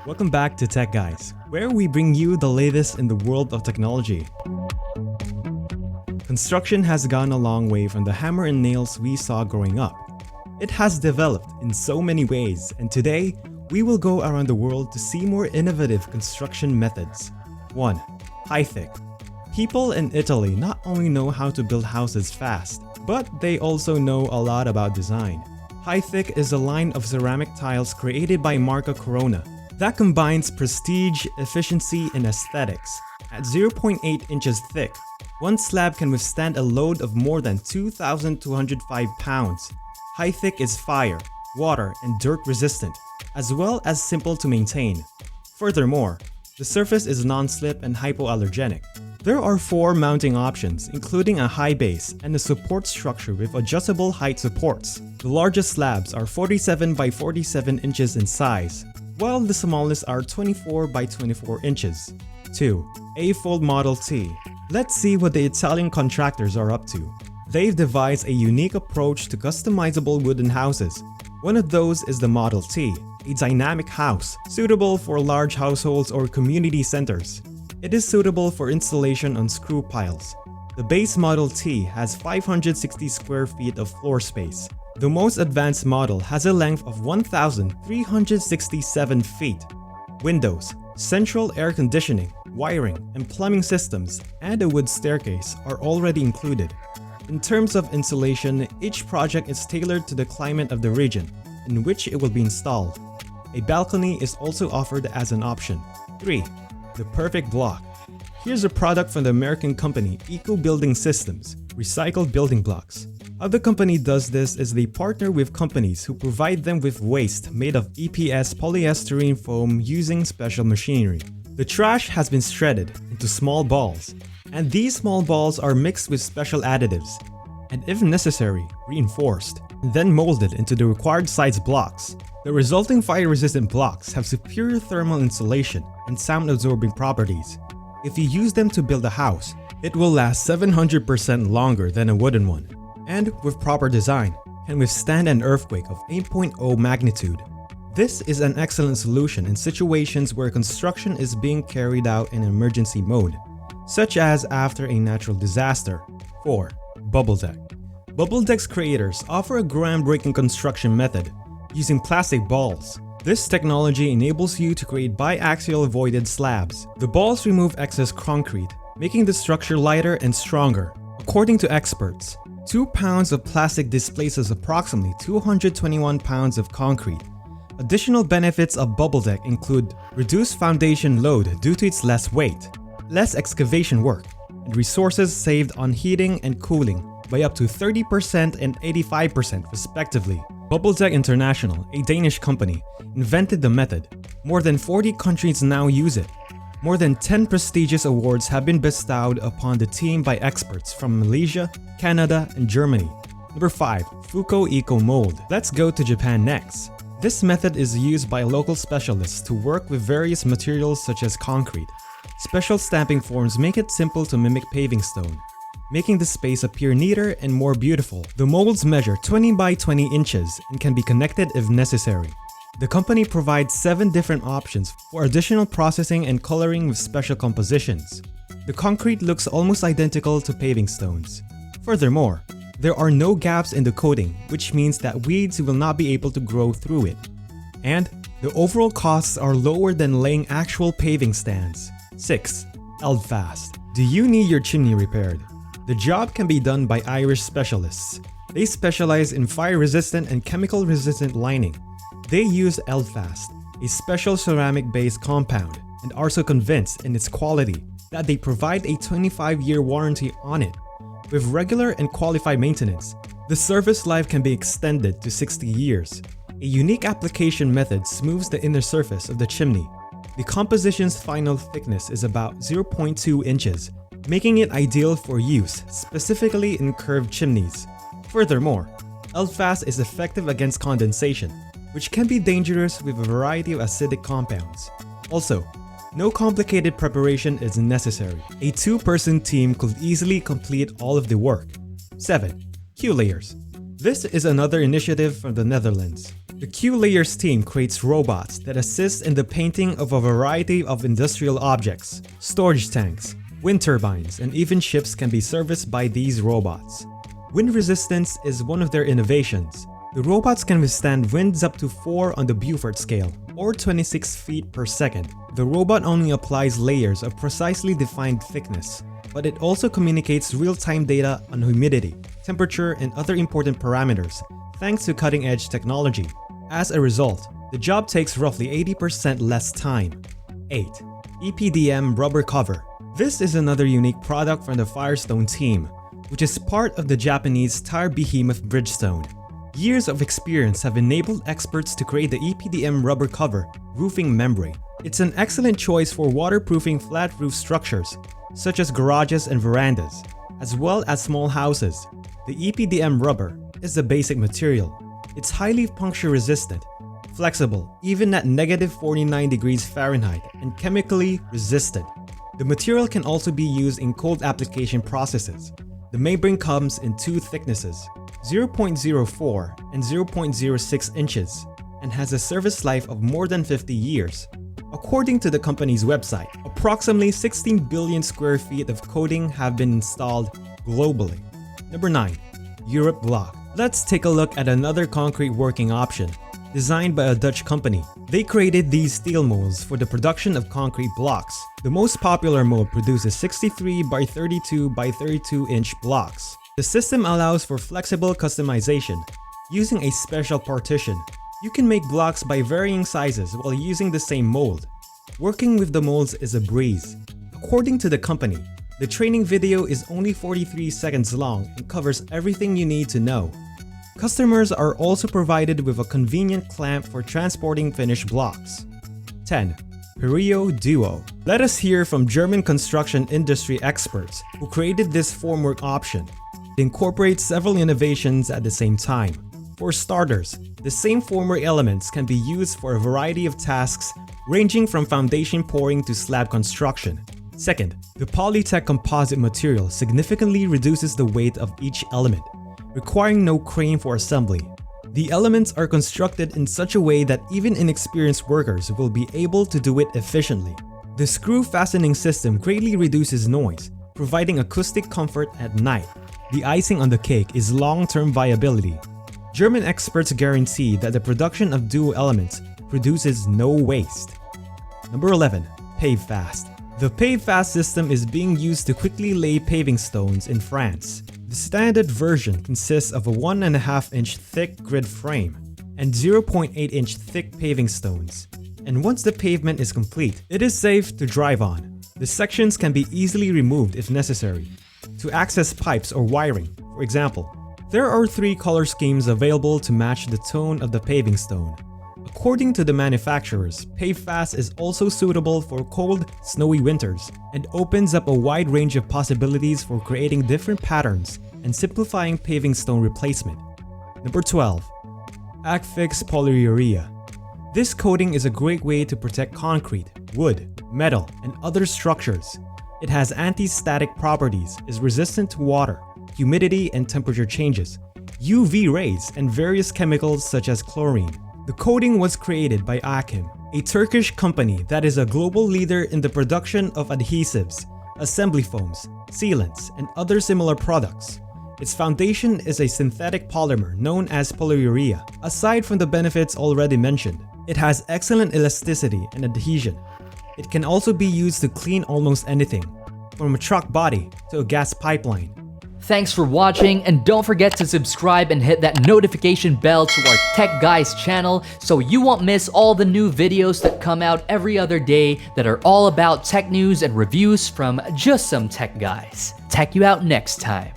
Welcome back to Tech Guys, where we bring you the latest in the world of technology. Construction has gone a long way from the hammer and nails we saw growing up. It has developed in so many ways, and today, we will go around the world to see more innovative construction methods. 1. High-thick. People in Italy not only know how to build houses fast, but they also know a lot about design. High-thick is a line of ceramic tiles created by Marca Corona that combines prestige, efficiency, and aesthetics. At 0.8 inches thick, one slab can withstand a load of more than 2,205 pounds. High-thick is fire, water, and dirt resistant, as well as simple to maintain. Furthermore, the surface is non-slip and hypoallergenic. There are 4 mounting options, including a high base and a support structure with adjustable height supports. The largest slabs are 47 by 47 inches in size, while the smallest are 24 by 24 inches. 2. A-fold Model T. Let's see what the Italian contractors are up to. They've devised a unique approach to customizable wooden houses. One of those is the Model T, a dynamic house suitable for large households or community centers. It is suitable for installation on screw piles. The base Model T has 560 square feet of floor space. The most advanced model has a length of 1,367 feet. Windows, central air conditioning, wiring, and plumbing systems, and a wood staircase are already included. In terms of insulation, each project is tailored to the climate of the region in which it will be installed. A balcony is also offered as an option. 3. The perfect block. Here's a product from the American company Eco Building Systems, recycled building blocks. How the company does this is they partner with companies who provide them with waste made of EPS polyester foam using special machinery. The trash has been shredded into small balls, and these small balls are mixed with special additives, and if necessary, reinforced, and then molded into the required size blocks. The resulting fire-resistant blocks have superior thermal insulation and sound-absorbing properties. If you use them to build a house, it will last 700% longer than a wooden one, and with proper design, can withstand an earthquake of 8.0 magnitude. This is an excellent solution in situations where construction is being carried out in emergency mode, such as after a natural disaster. 4. Bubble deck. Bubble deck's creators offer a groundbreaking construction method using plastic balls. This technology enables you to create biaxial voided slabs. The balls remove excess concrete, making the structure lighter and stronger. According to experts, 2 pounds of plastic displaces approximately 221 pounds of concrete. Additional benefits of bubble deck include reduced foundation load due to its less weight, less excavation work, and resources saved on heating and cooling by up to 30% and 85% respectively. Bubble Deck International, a Danish company, invented the method. More than 40 countries now use it. More than 10 prestigious awards have been bestowed upon the team by experts from Malaysia, Canada, and Germany. Number 5. Fuko Eco Mold. Let's go to Japan next. This method is used by local specialists to work with various materials such as concrete. Special stamping forms make it simple to mimic paving stone, making the space appear neater and more beautiful. The molds measure 20 by 20 inches and can be connected if necessary. The company provides 7 different options for additional processing and coloring with special compositions. The concrete looks almost identical to paving stones. Furthermore, there are no gaps in the coating, which means that weeds will not be able to grow through it. And the overall costs are lower than laying actual paving stands. 6. Eldfast. Do you need your chimney repaired? The job can be done by Irish specialists. They specialize in fire-resistant and chemical-resistant lining. They use Eldfast, a special ceramic-based compound, and are so convinced in its quality that they provide a 25-year warranty on it. With regular and qualified maintenance, the service life can be extended to 60 years. A unique application method smooths the inner surface of the chimney. The composition's final thickness is about 0.2 inches, making it ideal for use, specifically in curved chimneys. Furthermore, Eldfast is effective against condensation, which can be dangerous with a variety of acidic compounds. Also, no complicated preparation is necessary. A 2-person team could easily complete all of the work. 7. Q-layers. This is another initiative from the Netherlands. The The Q-Layers team creates robots that assist in the painting of a variety of industrial objects. Storage tanks, wind turbines, and even ships can be serviced by these robots. Wind resistance is one of their innovations. The robots can withstand winds up to 4 on the Beaufort scale, or 26 feet per second. The robot only applies layers of precisely defined thickness, but it also communicates real-time data on humidity, temperature, and other important parameters, thanks to cutting-edge technology. As a result, the job takes roughly 80% less time. 8. EPDM rubber cover. This is another unique product from the Firestone team, which is part of the Japanese tire behemoth Bridgestone. Years of experience have enabled experts to create the EPDM rubber cover roofing membrane. It's an excellent choice for waterproofing flat roof structures, such as garages and verandas, as well as small houses. The EPDM rubber is the basic material. It's highly puncture resistant, flexible even at -49 degrees Fahrenheit, and chemically resistant. The material can also be used in cold application processes. The membrane comes in two thicknesses, 0.04 and 0.06 inches, and has a service life of more than 50 years. According to the company's website, approximately 16 billion square feet of coating have been installed globally. Number 9. Europe Block. Let's take a look at another concrete working option, designed by a Dutch company. They created these steel molds for the production of concrete blocks. The most popular mold produces 63 by 32 by 32 inch blocks. The system allows for flexible customization. Using a special partition, you can make blocks by varying sizes while using the same mold. Working with the molds is a breeze. According to the company, the training video is only 43 seconds long and covers everything you need to know. Customers are also provided with a convenient clamp for transporting finished blocks. 10. Perio Duo. Let us hear from German construction industry experts who created this formwork option. It incorporates several innovations at the same time. For starters, the same formwork elements can be used for a variety of tasks ranging from foundation pouring to slab construction. Second, the Polytech composite material significantly reduces the weight of each element, requiring no crane for assembly. The elements are constructed in such a way that even inexperienced workers will be able to do it efficiently. The screw fastening system greatly reduces noise, providing acoustic comfort at night. The icing on the cake is long-term viability. German experts guarantee that the production of duo elements produces no waste. Number 11. Pave Fast. The Pave Fast system is being used to quickly lay paving stones in France. The standard version consists of a 1.5 inch thick grid frame and 0.8 inch thick paving stones. And once the pavement is complete, it is safe to drive on. The sections can be easily removed if necessary. To access pipes or wiring, for example, there are 3 color schemes available to match the tone of the paving stone. According to the manufacturers, Pave Fast is also suitable for cold, snowy winters and opens up a wide range of possibilities for creating different patterns and simplifying paving stone replacement. Number 12. Agfix Polyurea. This coating is a great way to protect concrete, wood, metal, and other structures. It has anti-static properties, is resistant to water, humidity and temperature changes, UV rays, and various chemicals such as chlorine. The coating was created by Akim, a Turkish company that is a global leader in the production of adhesives, assembly foams, sealants, and other similar products. Its foundation is a synthetic polymer known as polyurea. Aside from the benefits already mentioned, it has excellent elasticity and adhesion. It can also be used to clean almost anything, from a truck body to a gas pipeline. Thanks for watching, and don't forget to subscribe and hit that notification bell to our Tech Guys channel so you won't miss all the new videos that come out every other day that are all about tech news and reviews from just some tech guys. Tech you out next time.